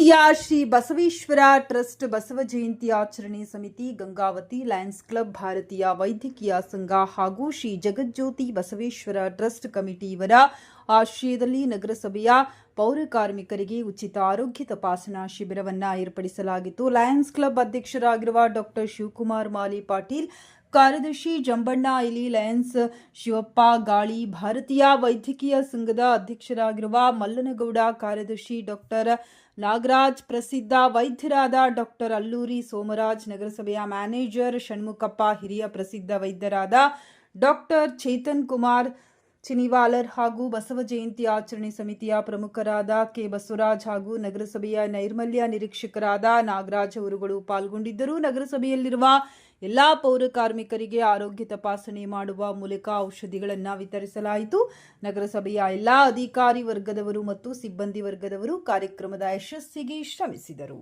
ಪ್ರೀತಿಯ ಶ್ರೀ ಬಸವೇಶ್ವರ ಟ್ರಸ್ಟ್ ಬಸವ ಜಯಂತಿ ಆಚರಣೆ ಸಮಿತಿ, ಗಂಗಾವತಿ ಲಯನ್ಸ್ ಕ್ಲಬ್, ಭಾರತೀಯ ವೈದ್ಯಕೀಯ ಸಂಘ ಹಾಗೂ ಶ್ರೀ ಜಗಜ್ಯೋತಿ ಬಸವೇಶ್ವರ ಟ್ರಸ್ಟ್ ಕಮಿಟಿ ಇವರ ಆಶ್ರಯದಲ್ಲಿ ನಗರಸಭೆಯ ಪೌರ ಕಾರ್ಮಿಕರಿಗೆ ಉಚಿತ ಆರೋಗ್ಯ ತಪಾಸಣಾ ಶಿಬಿರವನ್ನು ಏರ್ಪಡಿಸಲಾಗಿತ್ತು. ಲಯನ್ಸ್ ಕ್ಲಬ್ ಅಧ್ಯಕ್ಷರಾಗಿರುವ ಡಾಕ್ಟರ್ ಶಿವಕುಮಾರ್ ಮಾಲಿ ಪಾಟೀಲ್, ಕಾರ್ಯದರ್ಶಿ ಜಂಬಣ್ಣ ಐಲಿ, ಲಯನ್ಸ್ ಶಿವಪ್ಪ ಗಾಳಿ, ಭಾರತೀಯ ವೈದ್ಯಕೀಯ ಸಂಘದ ಅಧ್ಯಕ್ಷರಾಗಿರುವ ಮಲ್ಲನಗೌಡ, ಕಾರ್ಯದರ್ಶಿ ಡಾಕ್ಟರ್ ನಾಗರಾಜ್, ಪ್ರಸಿದ್ಧ ವೈದ್ಯರಾದ ಡಾಕ್ಟರ್ ಅಲ್ಲೂರಿ ಸೋಮರಾಜ್, ನಗರಸಭೆಯ ಮ್ಯಾನೇಜರ್ ಷಣ್ಮುಖಪ್ಪ, ಹಿರಿಯ ಪ್ರಸಿದ್ಧ ವೈದ್ಯರಾದ ಡಾಕ್ಟರ್ ಚೇತನ್ ಕುಮಾರ್ ಚಿನಿವಾಲರ್ ಹಾಗೂ ಬಸವ ಜಯಂತಿ ಆಚರಣೆ ಸಮಿತಿಯ ಪ್ರಮುಖರಾದ ಕೆ ಬಸವರಾಜ್ ಹಾಗೂ ನಗರಸಭೆಯ ನೈರ್ಮಲ್ಯ ನಿರೀಕ್ಷಕರಾದ ನಾಗರಾಜ್ ಅವರುಗಳು ಪಾಲ್ಗೊಂಡಿದ್ದರು. ನಗರಸಭೆಯಲ್ಲಿರುವ ಎಲ್ಲಾ ಪೌರ ಕಾರ್ಮಿಕರಿಗೆ ಆರೋಗ್ಯ ತಪಾಸಣೆ ಮಾಡುವ ಮೂಲಕ ಔಷಧಿಗಳನ್ನು ವಿತರಿಸಲಾಯಿತು. ನಗರಸಭೆಯ ಎಲ್ಲಾ ಅಧಿಕಾರಿ ವರ್ಗದವರು ಮತ್ತು ಸಿಬ್ಬಂದಿ ವರ್ಗದವರು ಕಾರ್ಯಕ್ರಮದ ಯಶಸ್ಸಿಗೆ ಶ್ರಮಿಸಿದರು.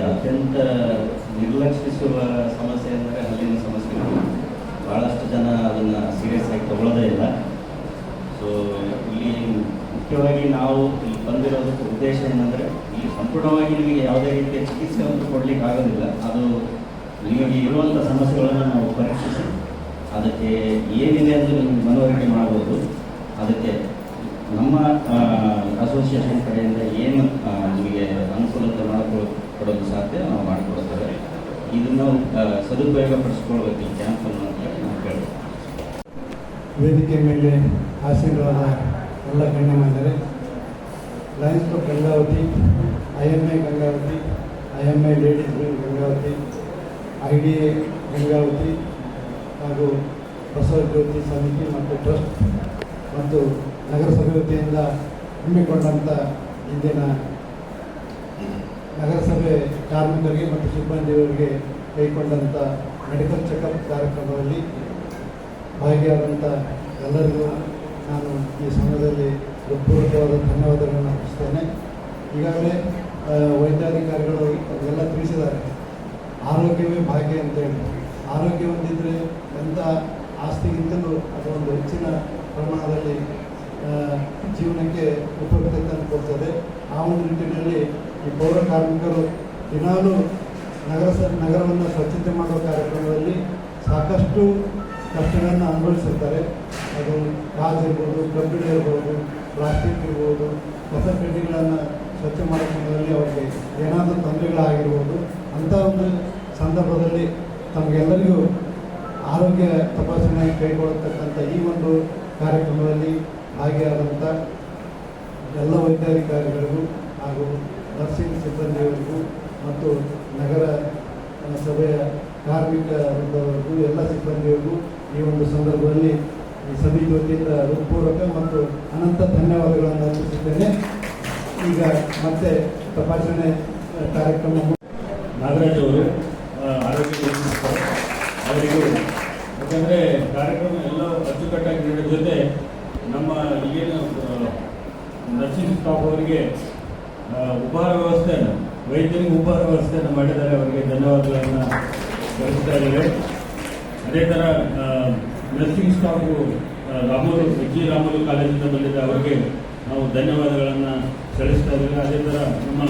ಅತ್ಯಂತ ನಿರ್ಲಕ್ಷಿಸುವ ಸಮಸ್ಯೆ ಅಂದರೆ ಹಲ್ಲಿನ ಸಮಸ್ಯೆಗಳು. ಭಾಳಷ್ಟು ಜನ ಅದನ್ನು ಸೀರಿಯಸ್ ಆಗಿ ತಗೊಳ್ಳೋದೇ ಇಲ್ಲ. ಸೊ ಇಲ್ಲಿ ಮುಖ್ಯವಾಗಿ ನಾವು ಇಲ್ಲಿ ಬಂದಿರೋದಕ್ಕೆ ಉದ್ದೇಶ ಏನಂದರೆ, ಇಲ್ಲಿ ಸಂಪೂರ್ಣವಾಗಿ ನಿಮಗೆ ಯಾವುದೇ ರೀತಿಯ ಚಿಕಿತ್ಸೆಯನ್ನು ಕೊಡಲಿಕ್ಕೆ ಆಗೋದಿಲ್ಲ. ಅದು ನಿಮಗೆ ಇರುವಂಥ ಸಮಸ್ಯೆಗಳನ್ನು ನಾವು ಪರೀಕ್ಷಿಸಿ ಅದಕ್ಕೆ ಏನಿದೆ ಎಂದು ನಿಮಗೆ ಮನವರಿಕೆ ಮಾಡ್ಬೋದು. ಅದಕ್ಕೆ ನಮ್ಮ ಅಸೋಸಿಯೇಷನ್ ಕಡೆಯಿಂದ ಏನು ನಿಮಗೆ ಅನುಕೂಲತೆ ಮಾಡಿಕೊಡೋದು ಸಾಧ್ಯ ನಾವು ಮಾಡಿಕೊಡ್ತೇವೆ. ಇದನ್ನು ಸದುಪಯೋಗ ಪಡಿಸ್ಕೊಳ್ಬೇಕು ಈ ಕ್ಯಾಂಪನ್ನು ಅಂತ ಹೇಳಿ ನಾವು ಕೇಳ್ಬೋದು. ವೇದಿಕೆ ಮೇಲೆ ಆಸೀನರಾದ ಎಲ್ಲ ಗಣ್ಯಮಾನ್ಯರೇ, Lions Club Gangavathi, IMA Gangavathi, IMA ladies wing Gangavathi, IDA Gangavathi ಹಾಗೂ ಬಸವ ಜ್ಯೋತಿ ಸಮಿತಿ ಮತ್ತು ಟ್ರಸ್ಟ್ ಮತ್ತು ನಗರಸಭೆ ವತಿಯಿಂದ ಹಮ್ಮಿಕೊಂಡಂಥ ಇಂದಿನ ನಗರಸಭೆ ಕಾರ್ಮಿಕರಿಗೆ ಮತ್ತು ಸಿಬ್ಬಂದಿಯವರಿಗೆ ಕೈಗೊಂಡಂಥ ಮೆಡಿಕಲ್ ಚೆಕಪ್ ಕಾರ್ಯಕ್ರಮದಲ್ಲಿ ಭಾಗಿಯಾದಂಥ ಎಲ್ಲರಿಗೂ ನಾನು ಈ ಸಮಯದಲ್ಲಿ ಹೃತ್ಪೂರ್ವಕವಾದ ಧನ್ಯವಾದಗಳನ್ನು ಅರ್ಪಿಸ್ತೇನೆ. ಈಗಾಗಲೇ ವೈದ್ಯಾಧಿಕಾರಿಗಳು ಎಲ್ಲ ತಿಳಿಸಿದ್ದಾರೆ, ಆರೋಗ್ಯವೇ ಭಾಗ್ಯ ಅಂತೇಳಿ. ಆರೋಗ್ಯ ಹೊಂದಿದ್ರೆ ಎಂಥ ಆಸ್ತಿಗಿಂತಲೂ ಅದೊಂದು ಹೆಚ್ಚಿನ ಪ್ರಮಾಣದಲ್ಲಿ ಜೀವನಕ್ಕೆ ಉಪಯುಕ್ತತೆಯನ್ನು ಕೊಡ್ತದೆ. ಆ ಒಂದು ನಿಟ್ಟಿನಲ್ಲಿ ಈ ಪೌರ ಕಾರ್ಮಿಕರು ದಿನಾಲೂ ನಗರವನ್ನು ಸ್ವಚ್ಛತೆ ಮಾಡುವ ಕಾರ್ಯಕ್ರಮದಲ್ಲಿ ಸಾಕಷ್ಟು ಕಷ್ಟಗಳನ್ನು ಅನುಭವಿಸಿರ್ತಾರೆ. ಅದು ಗಾಜ್ ಇರ್ಬೋದು, ಕಬ್ಬಿಣ ಇರ್ಬೋದು, ಪ್ಲಾಸ್ಟಿಕ್ ಇರ್ಬೋದು, ಕಸ ಕಡ್ಡಿಗಳನ್ನು ಸ್ವಚ್ಛ ಮಾಡೋ ಸಮಯದಲ್ಲಿ ಅವರಿಗೆ ಏನಾದರೂ ತೊಂದರೆಗಳಾಗಿರ್ಬೋದು. ಅಂಥ ಒಂದು ಸಂದರ್ಭದಲ್ಲಿ ತಮಗೆಲ್ಲರಿಗೂ ಆರೋಗ್ಯ ತಪಾಸಣೆ ಕೈಗೊಳ್ಳತಕ್ಕಂಥ ಈ ಒಂದು ಕಾರ್ಯಕ್ರಮದಲ್ಲಿ ಭಾಗಿಯಾದಂಥ ಎಲ್ಲ ವೈದ್ಯಾಧಿಕಾರಿಗಳಿಗೂ ಹಾಗೂ ನರ್ಸಿಂಗ್ ಸಿಬ್ಬಂದಿಯವರಿಗೂ ಮತ್ತು ನಗರ ಸಭೆಯ ಕಾರ್ಮಿಕ ವೃಂದವರಿಗೂ ಎಲ್ಲ ಸಿಬ್ಬಂದಿಯವರಿಗೂ ಈ ಒಂದು ಸಂದರ್ಭದಲ್ಲಿ ಈ ಸಮಿತಿ ವತಿಯಿಂದ ಹೃತ್ಪೂರ್ವಕ ಮತ್ತು ಅನಂತ ಧನ್ಯವಾದಗಳನ್ನು ಅರ್ಪಿಸುತ್ತೇನೆ. ಈಗ ಮತ್ತೆ ತಪಾಸಣೆ ಕಾರ್ಯಕ್ರಮ ನಾಗರಾಜ್ ಅವರು ಆರೋಗ್ಯ ಅವರಿಗೂ, ಯಾಕಂದರೆ ಕಾರ್ಯಕ್ರಮ ಎಲ್ಲ ಅಚ್ಚುಕಟ್ಟಾಗಿ ನೀಡೋ ಜೊತೆ ನಮ್ಮ ಈಗೇನು ನರ್ಸಿಂಗ್ ಸ್ಟಾಫ್ ಅವರಿಗೆ ಉಪಹಾರ ವ್ಯವಸ್ಥೆಯನ್ನು, ವೈದ್ಯರಿಗೆ ಉಪಹಾರ ವ್ಯವಸ್ಥೆಯನ್ನು ಮಾಡಿದ್ದಾರೆ. ಅವರಿಗೆ ಧನ್ಯವಾದಗಳನ್ನು ಸಲ್ಲಿಸ್ತಾ ಇದ್ದೇವೆ. ಅದೇ ಥರ ನರ್ಸಿಂಗ್ ಸ್ಟಾಫು ರಾಮೂರು ಕಾಲೇಜಿಂದ ಬಂದಿದ್ದ ಅವರಿಗೆ ನಾವು ಧನ್ಯವಾದಗಳನ್ನು ಸಲ್ಲಿಸ್ತಾ ಇದ್ದೇವೆ. ಅದೇ ಥರ ನಮ್ಮ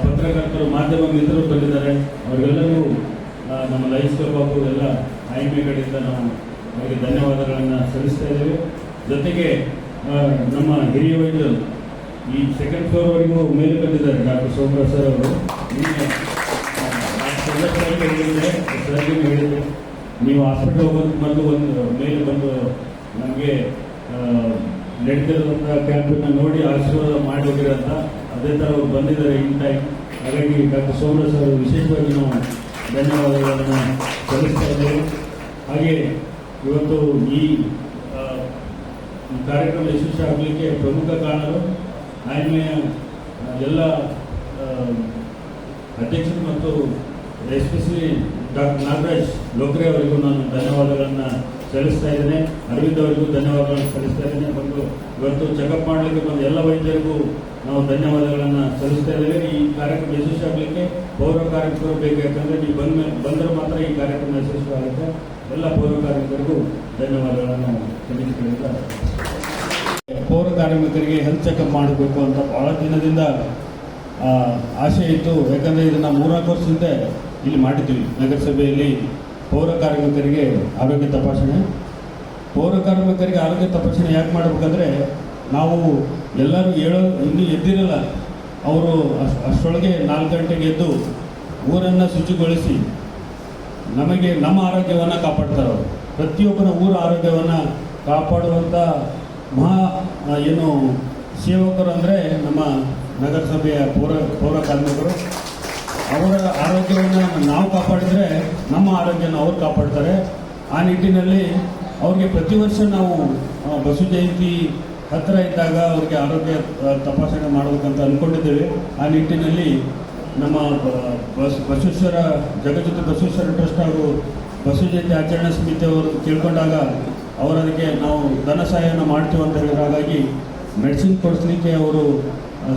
ಪತ್ರಕರ್ತರು, ಮಾಧ್ಯಮ ಮಿತ್ರರು ಬಂದಿದ್ದಾರೆ. ಅವರಿಗೆಲ್ಲರಿಗೂ ನಮ್ಮ ಲಯನ್ಸ್ ಕ್ಲಬ್ ಹಾಗೂ ಎಲ್ಲ IMA ಕಡೆಯಿಂದ ನಾವು ಅವರಿಗೆ ಧನ್ಯವಾದಗಳನ್ನು ಸಲ್ಲಿಸ್ತಾ ಇದ್ದೇವೆ. ಜೊತೆಗೆ ನಮ್ಮ ಹಿರಿಯ ವೈದ್ಯರು ಈ ಸೆಕೆಂಡ್ ಫ್ಲೋರ್ವರೆಗೂ ಮೇಲೆ ಬಂದಿದ್ದಾರೆ. ಡಾಕ್ಟರ್ ಸೋಮರಾಜ್ ಸರ್ ಅವರು ಸರ್ಗೆ ಹೇಳಿದರು, ನೀವು ಹಾಸ್ಪಿಟಲ್ ಹೋಗೋದು ಮೊದಲು ಒಂದು ಮೇಲೆ ಬಂದು ನಮಗೆ ನಡೀತಿರುವಂಥ ಕ್ಯಾಂಪನ್ನು ನೋಡಿ ಆಶೀರ್ವಾದ ಮಾಡಿ ಹೋಗಿರೋಂಥ ಅದೇ ಥರ ಅವ್ರು ಬಂದಿದ್ದಾರೆ ಇನ್ ಟೈಮ್. ಹಾಗಾಗಿ ಡಾಕ್ಟರ್ ಸೋಮರಾಜ್ ಸರ್ ವಿಶೇಷವಾಗಿ ನಾವು ಧನ್ಯವಾದಗಳನ್ನು ಸಲ್ಲಿಸ್ತಾ ಇದ್ದೇವೆ. ಹಾಗೆ ಇವತ್ತು ಈ ಕಾರ್ಯಕ್ರಮ ಯಶಸ್ವಿ ಆಗಲಿಕ್ಕೆ ಪ್ರಮುಖ ಕಾರಣರು IMA ಎಲ್ಲ ಅಧ್ಯಕ್ಷರು ಮತ್ತು ಎಸ್ಪೆಷಲಿ ಡಾಕ್ಟರ್ ನಾಗರಾಜ್ ಲೋಕ್ರೆ ಅವರಿಗೂ ನಾನು ಧನ್ಯವಾದಗಳನ್ನು ಸಲ್ಲಿಸ್ತಾ ಇದ್ದೇನೆ. ಅರವಿಂದ್ ಅವರಿಗೂ ಧನ್ಯವಾದಗಳನ್ನು ಸಲ್ಲಿಸ್ತಾ ಇದ್ದೇನೆ. ಮತ್ತು ಇವತ್ತು ಚೆಕಪ್ ಮಾಡಲಿಕ್ಕೆ ಬಂದ ಎಲ್ಲ ವೈದ್ಯರಿಗೂ ನಾವು ಧನ್ಯವಾದಗಳನ್ನು ಸಲ್ಲಿಸ್ತಾ ಇದ್ದೇವೆ. ಈ ಕಾರ್ಯಕ್ರಮ ಯಶಸ್ವಿ ಆಗಲಿಕ್ಕೆ ಪೌರ ಕಾರ್ಮಿಕರು ಬೇಕು. ಯಾಕಂದರೆ ನೀವು ಬಂದರೆ ಮಾತ್ರ ಈ ಕಾರ್ಯಕ್ರಮ ಯಶಸ್ವಿ ಆಗುತ್ತೆ. ಎಲ್ಲ ಪೌರ ಕಾರ್ಮಿಕರಿಗೂ ಧನ್ಯವಾದಗಳನ್ನು ಸಲ್ಲಿಸಿಕೊಳ್ಳುತ್ತಾ, ಪೌರ ಕಾರ್ಮಿಕರಿಗೆ ಹೆಲ್ತ್ ಚೆಕಪ್ ಮಾಡಬೇಕು ಅಂತ ಭಾಳ ದಿನದಿಂದ ಆಸೆ ಇತ್ತು. ಯಾಕಂದರೆ ಇದನ್ನು 3-4 ವರ್ಷದಿಂದ ಇಲ್ಲಿ ಮಾಡಿದ್ವಿ ನಗರಸಭೆಯಲ್ಲಿ. ಪೌರ ಕಾರ್ಮಿಕರಿಗೆ ಆರೋಗ್ಯ ತಪಾಸಣೆ, ಪೌರ ಕಾರ್ಮಿಕರಿಗೆ ಆರೋಗ್ಯ ತಪಾಸಣೆ ಯಾಕೆ ಮಾಡಬೇಕಂದ್ರೆ, ನಾವು ಎಲ್ಲರೂ ಇನ್ನೂ ಎದ್ದಿರಲ್ಲ. ಅವರು ಅಷ್ಟರೊಳಗೆ 4 ಗಂಟೆಗೆ ಎದ್ದು ಊರನ್ನು ಶುಚಿಗೊಳಿಸಿ ನಮಗೆ ನಮ್ಮ ಆರೋಗ್ಯವನ್ನು ಕಾಪಾಡ್ತಾರೆ. ಅವರು ಪ್ರತಿಯೊಬ್ಬರ ಊರ ಆರೋಗ್ಯವನ್ನು ಕಾಪಾಡುವಂಥ ಏನು ಸೇವಕರು ಅಂದರೆ ನಮ್ಮ ನಗರಸಭೆಯ ಪೌರ ಕಾರ್ಮಿಕರು. ಅವರ ಆರೋಗ್ಯವನ್ನು ನಾವು ಕಾಪಾಡಿದರೆ ನಮ್ಮ ಆರೋಗ್ಯನ ಅವ್ರು ಕಾಪಾಡ್ತಾರೆ. ಆ ನಿಟ್ಟಿನಲ್ಲಿ ಅವ್ರಿಗೆ ಪ್ರತಿ ವರ್ಷ ನಾವು ಬಸವ ಜಯಂತಿ ಹತ್ತಿರ ಇದ್ದಾಗ ಅವ್ರಿಗೆ ಆರೋಗ್ಯ ತಪಾಸಣೆ ಮಾಡಬೇಕಂತ ಅಂದ್ಕೊಂಡಿದ್ದೇವೆ. ಆ ನಿಟ್ಟಿನಲ್ಲಿ ನಮ್ಮ ಬಸವೇಶ್ವರ ಜಗಜ್ಯೋತಿ ಬಸವೇಶ್ವರ ಟ್ರಸ್ಟ್ ಹಾಗೂ ಬಸವ ಜಯಂತಿ ಆಚರಣಾ ಸಮಿತಿಯವರು ತಿಳ್ಕೊಂಡಾಗ ಅವರು ಅದಕ್ಕೆ ನಾವು ಧನ ಸಹಾಯವನ್ನು ಮಾಡ್ತೀವಿ ಅಂತ ಹೇಳಿದ್ರು. ಹಾಗಾಗಿ ಮೆಡಿಸಿನ್ ಕೊಡಿಸ್ಲಿಕ್ಕೆ ಅವರು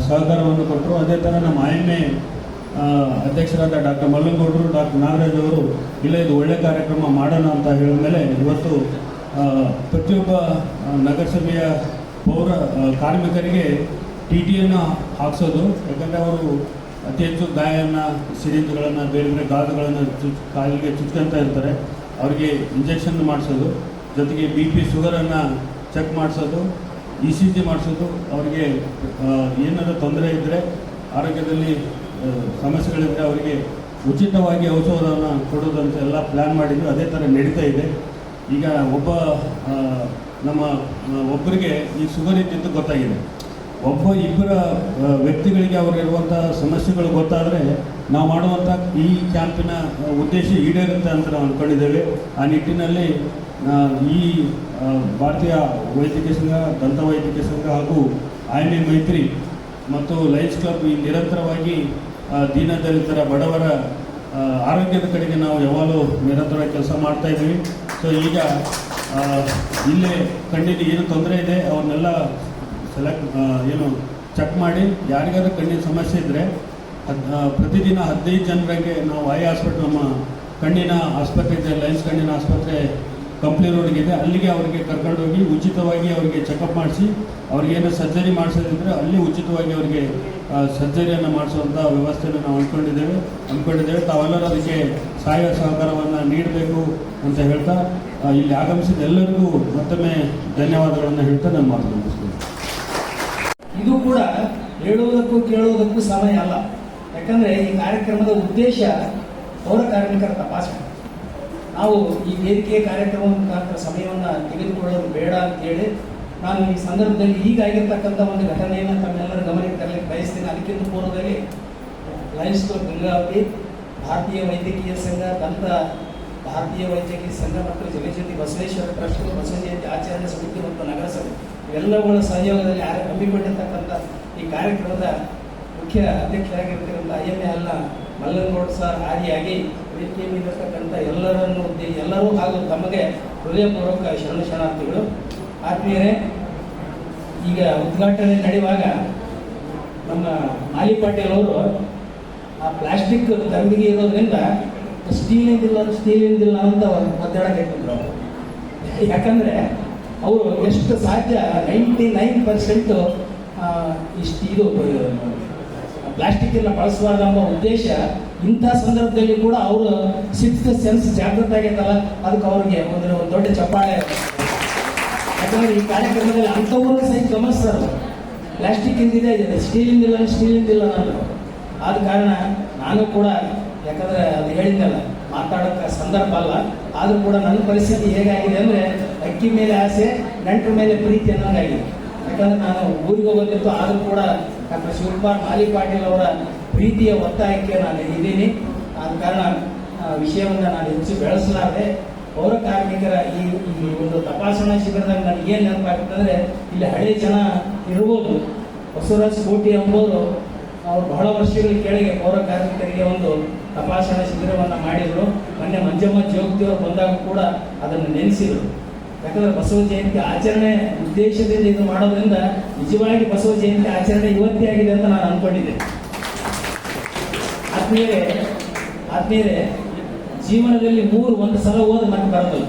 ಸಹಕಾರವನ್ನು ಕೊಟ್ಟರು. ಅದೇ ಥರ ನಮ್ಮ IMA ಅಧ್ಯಕ್ಷರಾದ ಡಾಕ್ಟರ್ ಮಲ್ಲಂಗೌಡರು, ಡಾಕ್ಟರ್ ನಾಗರಾಜ್ ಅವರು ಇಲ್ಲ ಇದು ಒಳ್ಳೆಯ ಕಾರ್ಯಕ್ರಮ ಮಾಡೋಣ ಅಂತ ಹೇಳಿದ ಮೇಲೆ ಇವತ್ತು ಪ್ರತಿಯೊಬ್ಬ ನಗರಸಭೆಯ ಪೌರ ಕಾರ್ಮಿಕರಿಗೆ TTಯನ್ನು ಹಾಕ್ಸೋದು. ಯಾಕಂದರೆ ಅವರು ಅತಿ ಹೆಚ್ಚು ಗಾಯನ, ಸಿರಿಂಜ್ಗಳನ್ನು, ಬೇರೆ ಬೇರೆ ಗಾಜುಗಳನ್ನು ಕಾಲಿಗೆ ಚುಚ್ಕೊಳ್ತಾ ಇರ್ತಾರೆ. ಅವರಿಗೆ ಇಂಜೆಕ್ಷನ್ ಮಾಡಿಸೋದು, ಜೊತೆಗೆ BP ಶುಗರನ್ನು ಚೆಕ್ ಮಾಡಿಸೋದು, ECG ಮಾಡಿಸೋದು, ಅವರಿಗೆ ಏನಾದರೂ ತೊಂದರೆ ಇದ್ದರೆ, ಆರೋಗ್ಯದಲ್ಲಿ ಸಮಸ್ಯೆಗಳಿದ್ದರೆ ಅವರಿಗೆ ಉಚಿತವಾಗಿ ಔಷಧವನ್ನು ಕೊಡೋದಂತ ಎಲ್ಲ ಪ್ಲ್ಯಾನ್ ಮಾಡಿದ್ವಿ. ಅದೇ ಥರ ನಡೀತಾ ಇದೆ. ಈಗ ಒಬ್ಬರಿಗೆ ಈ ಶುಗರ್ ಇದ್ದಿದ್ದು ಗೊತ್ತಾಗಿದೆ. ಇಬ್ಬರ ವ್ಯಕ್ತಿಗಳಿಗೆ ಅವರಿರುವಂಥ ಸಮಸ್ಯೆಗಳು ಗೊತ್ತಾದರೆ ನಾವು ಮಾಡುವಂಥ ಈ ಕ್ಯಾಂಪಿನ ಉದ್ದೇಶ ಈಡೇರುತ್ತೆ ಅಂತ ನಾವು ಅಂದ್ಕೊಂಡಿದ್ದೇವೆ. ಆ ನಿಟ್ಟಿನಲ್ಲಿ ಈ ಭಾರತೀಯ ವೈದ್ಯಕೀಯ ಸಂಘ, ದಂತ ವೈದ್ಯಕೀಯ ಸಂಘ ಹಾಗೂ IMA ಮೈತ್ರಿ ಮತ್ತು ಲಯನ್ಸ್ ಕ್ಲಬ್ ಈ ನಿರಂತರವಾಗಿ ದೀನದಲಿತರ ಬಡವರ ಆರೋಗ್ಯದ ಕಡೆಗೆ ನಾವು ಯಾವಾಗಲೂ ನಿರಂತರವಾಗಿ ಕೆಲಸ ಮಾಡ್ತಾ ಇದ್ದೀವಿ. ಸೊ ಈಗ ಇಲ್ಲೇ ಕಣ್ಣಿಗೆ ಏನು ತೊಂದರೆ ಇದೆ ಅವನ್ನೆಲ್ಲ ಚೆಕ್ ಮಾಡಿ, ಯಾರಿಗಾದ್ರೂ ಕಣ್ಣಿನ ಸಮಸ್ಯೆ ಇದ್ದರೆ ಪ್ರತಿದಿನ 15 ಜನರಿಗೆ ನಾವು ಹಾಸ್ಪಿಟಲ್, ನಮ್ಮ ಕಣ್ಣಿನ ಆಸ್ಪತ್ರೆ ಇದೆ, ಲಯನ್ಸ್ ಕಣ್ಣಿನ ಆಸ್ಪತ್ರೆ ಕಂಪ್ಲಿ ರೋಡ್ಗಿದೆ, ಅಲ್ಲಿಗೆ ಅವರಿಗೆ ಕರ್ಕೊಂಡೋಗಿ ಉಚಿತವಾಗಿ ಅವರಿಗೆ ಚೆಕಪ್ ಮಾಡಿಸಿ, ಅವ್ರಿಗೇನು ಸರ್ಜರಿ ಮಾಡಿಸೋದಿದ್ರೆ ಅಲ್ಲಿ ಉಚಿತವಾಗಿ ಅವರಿಗೆ ಸರ್ಜರಿಯನ್ನು ಮಾಡಿಸುವಂಥ ವ್ಯವಸ್ಥೆಯನ್ನು ನಾವು ಅಂದ್ಕೊಂಡಿದ್ದೇವೆ. ತಾವೆಲ್ಲರೂ ಅದಕ್ಕೆ ಸಹಾಯ ಸಹಕಾರವನ್ನು ನೀಡಬೇಕು ಅಂತ ಹೇಳ್ತಾ ಇಲ್ಲಿ ಆಗಮಿಸಿದ ಎಲ್ಲರಿಗೂ ಮತ್ತೊಮ್ಮೆ ಧನ್ಯವಾದಗಳನ್ನು ಹೇಳ್ತಾ ನಾನು ಮಾತು ಮುಗಿಸ್ತೀನಿ. ಇದು ಕೂಡ ಹೇಳುವುದಕ್ಕೂ ಕೇಳುವುದಕ್ಕೂ ಸಮಯ ಅಲ್ಲ. ಯಾಕಂದರೆ ಈ ಕಾರ್ಯಕ್ರಮದ ಉದ್ದೇಶ ಪೌರ ಕಾರ್ಮಿಕರ ತಪಾಸಣೆ. ನಾವು ಈ ವೇದಿಕೆ ಕಾರ್ಯಕ್ರಮದ ಮುಖಾಂತರ ಸಮಯವನ್ನು ತೆಗೆದುಕೊಳ್ಳೋದು ಬೇಡ ಅಂತೇಳಿ ನಾನು ಈ ಸಂದರ್ಭದಲ್ಲಿ ಈಗಾಗಿರ್ತಕ್ಕಂಥ ಒಂದು ಘಟನೆಯನ್ನು ತಮ್ಮೆಲ್ಲರ ಗಮನಕ್ಕೆ ತರಲಿಕ್ಕೆ ಬಯಸ್ತೀನಿ. ಅದಕ್ಕಿಂತ ಪೂರ್ವದಲ್ಲಿ ಲಯನ್ಸ್ ಕ್ಲಬ್ ಗಂಗಾವತಿ, ಭಾರತೀಯ ವೈದ್ಯಕೀಯ ಸಂಘ, ದಂತ ಭಾರತೀಯ ವೈದ್ಯಕೀಯ ಸಂಘ ಮತ್ತು ಜಗಜ್ಯೋತಿ ಬಸವೇಶ್ವರ ಟ್ರಸ್ಟ್, ಬಸವ ಜಯಂತಿ ಆಚರಣೆ ಸಮಿತಿ ಮತ್ತು ನಗರಸಭೆ ಇವೆಲ್ಲವುಗಳ ಸಹಯೋಗದಲ್ಲಿ ಹಮ್ಮಿಕೊಂಡಿರ್ತಕ್ಕಂಥ ಈ ಕಾರ್ಯಕ್ರಮದ ಮುಖ್ಯ ಅಧ್ಯಕ್ಷರಾಗಿರ್ತಕ್ಕಂಥ IMA ಅಲ್ಲ ಮಲ್ಲನಗೌಡ ಸರ್ ಆದಿಯಾಗಿ ವೇದಿಕೆ ಮೇಲಿರ್ತಕ್ಕಂಥ ಎಲ್ಲರೂ ಹಾಗೂ ತಮಗೆ ಹೃದಯಪೂರ್ವಕ ಶರಣಾರ್ಥಿಗಳು. ಆತ್ಮೀಯರೇ, ಈಗ ಉದ್ಘಾಟನೆ ನಡೆಯುವಾಗ ನಮ್ಮ ಮಾಲಿ ಪಾಟೀಲ್ ಅವರು ಆ ಪ್ಲಾಸ್ಟಿಕ್ ತಂದಿಗೆ ಇರೋದ್ರಿಂದ ಸ್ಟೀಲಿಂದಿಲ್ಲ ಅಂತ ಒದ್ದಾಡಬೇಕಿದ್ರು. ಯಾಕಂದರೆ ಅವರು ಎಷ್ಟು ಸಾಧ್ಯ 99% ಇದು ಪ್ಲಾಸ್ಟಿಕ್ಕನ್ನು ಬಳಸಬಾರ್ದೆಂಬ ಉದ್ದೇಶ. ಇಂಥ ಸಂದರ್ಭದಲ್ಲಿ ಕೂಡ ಅವರು 6th ಸೆನ್ಸ್ ಜಾಗೃತ ಆಗೈತಲ್ಲ, ಅದಕ್ಕೆ ಅವ್ರಿಗೆ ಒಂದು ದೊಡ್ಡ ಚಪ್ಪಾಳೆ. ಯಾಕಂದರೆ ಈ ಕಾರ್ಯಕ್ರಮದಲ್ಲಿ ಅಂಥವರು ಸಹಿತ ಗಮನಿಸ್ತಾರೆ, ಪ್ಲಾಸ್ಟಿಕ್ ಇಂದಿದೆ, ಸ್ಟೀಲಿಂದಿಲ್ಲ ನಾನು. ಆದ ಕಾರಣ ನಾನು ಕೂಡ, ಯಾಕಂದರೆ ಅದು ಹೇಳಿದ್ದಲ್ಲ, ಮಾತಾಡೋಕ್ಕೆ ಸಂದರ್ಭ ಅಲ್ಲ, ಆದರೂ ಕೂಡ ನನ್ನ ಪರಿಸ್ಥಿತಿ ಹೇಗಾಗಿದೆ ಅಂದರೆ ಅಕ್ಕಿ ಮೇಲೆ ಆಸೆ, ನೆಂಟರ ಮೇಲೆ ಪ್ರೀತಿ ಅನ್ನೋಂಗಾಗಿದೆ. ಯಾಕಂದರೆ ನಾನು ಊರಿಗೆ ಹೋಗೋದಿತ್ತು, ಆದರೂ ಕೂಡ ಡಾಕ್ಟರ್ ಶಿವಕುಮಾರ್ ಮಾಲಿ ಪಾಟೀಲ್ ಅವರ ಪ್ರೀತಿಯ ಒತ್ತಾಯಕ್ಕೆ ನಾನು ಇದ್ದೀನಿ. ಆದ ಕಾರಣ ವಿಷಯವನ್ನು ನಾನು ಹೆಚ್ಚು ಬೆಳೆಸಲಾರದೆ ಪೌರ ಕಾರ್ಮಿಕರ ಈ ಒಂದು ತಪಾಸಣಾ ಶಿಬಿರದಾಗ ನನಗೆ ಏನು ನೆನಪಾಗ್ತದೆ ಅಂದರೆ, ಇಲ್ಲಿ ಹಳೆ ಜನ ಇರ್ಬೋದು, ಬಸವರಾಜ್ ಕೋಟಿ ಎಂಬುವರು ಅವರು ಬಹಳ ವರ್ಷಗಳ ಕೆಳಗೆ ಪೌರ ಕಾರ್ಮಿಕರಿಗೆ ಒಂದು ತಪಾಸಣಾ ಶಿಬಿರವನ್ನು ಮಾಡಿದರು. ಮೊನ್ನೆ ಮಂಜಮ್ಮ ಜೋಗತಿಯವರು ಬಂದಾಗ ಕೂಡ ಅದನ್ನು ನೆನೆಸಿದರು. ಯಾಕಂದರೆ ಬಸವ ಜಯಂತಿ ಆಚರಣೆ ಉದ್ದೇಶದಿಂದ ಇದು ಮಾಡೋದ್ರಿಂದ ನಿಜವಾಗಿ ಬಸವ ಜಯಂತಿ ಆಚರಣೆ ಇವತ್ತೇ ಆಗಿದೆ ಅಂತ ನಾನು ಅಂದ್ಕೊಂಡಿದ್ದೆ. ಆತ್ಮೀಯರೇ, ಜೀವನದಲ್ಲಿ 3 ಒಂದು ಸಲ ಹೋದ್ರೆ ಮತ್ತೆ ಬರೋದಿಲ್ಲ.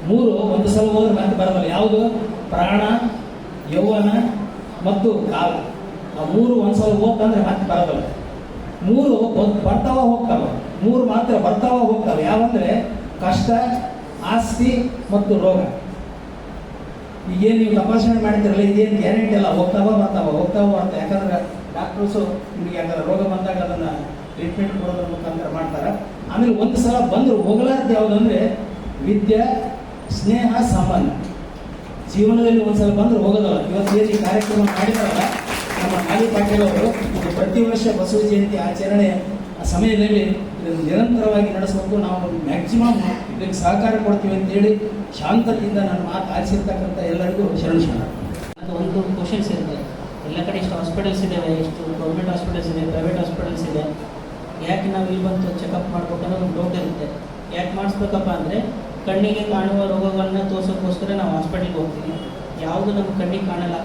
3 ಒಂದು ಸಲ ಹೋದ್ರೆ ಮತ್ತೆ ಬರೋದಿಲ್ಲ. ಯಾವುದು? ಪ್ರಾಣ, ಯೌವನ ಮತ್ತು ಕಾಲ. ಆ 3 ಒಂದು ಸಲ ಹೋಗ್ತಂದ್ರೆ ಮತ್ತೆ ಬರೋದಿಲ್ಲ. 3 ಬರ್ತಾವ ಹೋಗ್ತಾವೆ, 3 ಮಾತ್ರ ಬರ್ತಾವ ಹೋಗ್ತಾವೆ. ಯಾವಂದ್ರೆ ಕಷ್ಟ, ಆಸ್ತಿ ಮತ್ತು ರೋಗ. ಈಗೇನು ನೀವು ತಪಾಸಣೆ ಮಾಡ್ತಿರಲ್ಲ, ಇದೇನು ಗ್ಯಾರಂಟಿ ಅಲ್ಲ, ಹೋಗ್ತಾವ ಬರ್ತಾವ. ಯಾಕಂದ್ರೆ ಡಾಕ್ಟರ್ಸು ನಿಮಗೆ ಯಾಕಂದ್ರೆ ರೋಗ ಬಂದಾಗ ಅದನ್ನು ಟ್ರೀಟ್ಮೆಂಟ್ ಕೊಡೋದ್ರ ಮುಖಾಂತರ ಮಾಡ್ತಾರೆ. ಆಮೇಲೆ ಒಂದು ಸಲ ಬಂದರೂ ಹೋಗಲಾರ್ದು ಯಾವುದಂದ್ರೆ ವಿದ್ಯೆ, ಸ್ನೇಹ, ಸಂಬಂಧ. ಜೀವನದಲ್ಲಿ ಒಂದ್ಸಲ ಬಂದರೂ ಹೋಗೋದಲ್ಲ. ಇವತ್ತು ಈ ಕಾರ್ಯಕ್ರಮ ಮಾಡಿದಾರಲ್ಲ ನಮ್ಮ ಮಾಲಿ ಪಾಟೀಲ್ ಅವರು, ಇದು ಪ್ರತಿ ವರ್ಷ ಬಸವ ಜಯಂತಿ ಆಚರಣೆ ಸಮಯದಲ್ಲಿ ನಿರಂತರವಾಗಿ ನಡೆಸಬೇಕು. ನಾವು ಮ್ಯಾಕ್ಸಿಮಮ್ ಇದಕ್ಕೆ ಸಹಕಾರ ಕೊಡ್ತೀವಿ ಅಂತೇಳಿ ಶಾಂತತೆಯಿಂದ ನಾನು ಮಾತು ಆಲಿಸಿರ್ತಕ್ಕಂಥ ಎಲ್ಲರಿಗೂ ಶರಣ. ಅದು ಒಂದು ಕ್ವಶನ್ಸ್ ಇರುತ್ತೆ. ಎಲ್ಲ ಕಡೆ ಇಷ್ಟು ಹಾಸ್ಪಿಟಲ್ಸ್ ಇದ್ದಾವೆ, ಇಷ್ಟು ಗೌರ್ಮೆಂಟ್ ಹಾಸ್ಪಿಟಲ್ಸ್ ಇದೆ, ಪ್ರೈವೇಟ್ ಹಾಸ್ಪಿಟಲ್ಸ್ ಇದೆ, ಯಾಕೆ ನಾವು ಇಲ್ಲಿ ಬಂದು ಚೆಕಪ್ ಮಾಡ್ಬೇಕನ್ನೋ ಒಂದು ಡೌಟ್ ಇರುತ್ತೆ. ಯಾಕೆ ಮಾಡಿಸ್ಬೇಕಪ್ಪ ಅಂದರೆ, ಕಣ್ಣಿಗೆ ಕಾಣುವ ರೋಗಗಳನ್ನ ತೋರಿಸೋಕ್ಕೋಸ್ಕರ ನಾವು ಹಾಸ್ಪಿಟಲ್ಗೆ ಹೋಗ್ತೀವಿ. ಯಾವುದು ನಮ್ಮ ಕಣ್ಣಿಗೆ ಕಾಣಲ್ಲ,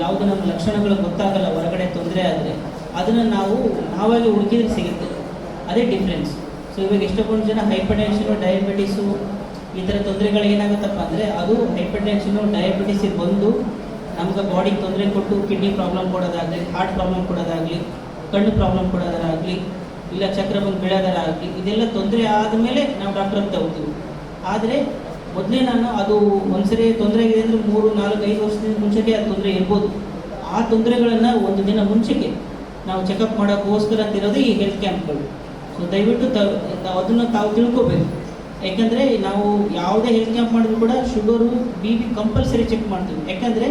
ಯಾವುದು ನಮ್ಮ ಲಕ್ಷಣಗಳು ಗೊತ್ತಾಗಲ್ಲ, ಹೊರಗಡೆ ತೊಂದರೆ ಆದರೆ ಅದನ್ನು ನಾವಾಗಿ ಹುಡುಕಿದ್ರೆ ಸಿಗುತ್ತೆ. ಅದೇ ಡಿಫ್ರೆನ್ಸ್. ಸೊ ಇವಾಗ ಎಷ್ಟೊಂದು ಜನ ಹೈಪರ್ ಟೆನ್ಷನು, ಡಯಾಬಿಟಿಸು ಈ ಥರ ತೊಂದರೆಗಳು ಏನಾಗುತ್ತಪ್ಪ ಅಂದರೆ, ಅದು ಹೈಪರ್ ಟೆನ್ಷನು, ಡಯಾಬಿಟಿಸಿಗೆ ಬಂದು ನಮ್ಗೆ ಬಾಡಿಗೆ ತೊಂದರೆ ಕೊಟ್ಟು ಕಿಡ್ನಿ ಪ್ರಾಬ್ಲಮ್ ಕೊಡೋದಾಗಲಿ, ಹಾರ್ಟ್ ಪ್ರಾಬ್ಲಮ್ ಕೊಡೋದಾಗಲಿ, ಕಣ್ಣು ಪ್ರಾಬ್ಲಮ್ ಕೊಡೋದಾಗಲಿ, ಇಲ್ಲ ಚಕ್ರ ಬಂದು ಬೀಳೋದಾಗಲಿ, ಇದೆಲ್ಲ ತೊಂದರೆ ಆದಮೇಲೆ ನಾವು ಡಾಕ್ಟರ್ ಅಂತ ಹೋಗ್ತೀವಿ. ಆದರೆ ಮೊದಲೇ ನಾನು ಅದು ಒಂದ್ಸರಿ ತೊಂದರೆ ಆಗಿದೆ ಅಂದರೆ 3, 4, 5 ವರ್ಷದಿಂದ ಮುಂಚೆಗೆ ಆ ತೊಂದರೆ ಇರ್ಬೋದು. ಆ ತೊಂದರೆಗಳನ್ನು ಒಂದು ದಿನ ಮುಂಚೆಗೆ ನಾವು ಚೆಕಪ್ ಮಾಡೋಕ್ಕೋಸ್ಕರ ಅಂತಿರೋದು ಈ ಹೆಲ್ತ್ ಕ್ಯಾಂಪ್ಗಳು. ಸೊ ದಯವಿಟ್ಟು ಅದನ್ನು ತಾವು ತಿಳ್ಕೊಬೇಕು. ಯಾಕಂದರೆ ನಾವು ಯಾವುದೇ ಹೆಲ್ತ್ ಕ್ಯಾಂಪ್ ಮಾಡಿದ್ರು ಕೂಡ ಶುಗರು, BP ಕಂಪಲ್ಸರಿ ಚೆಕ್ ಮಾಡ್ತೀವಿ. ಯಾಕಂದರೆ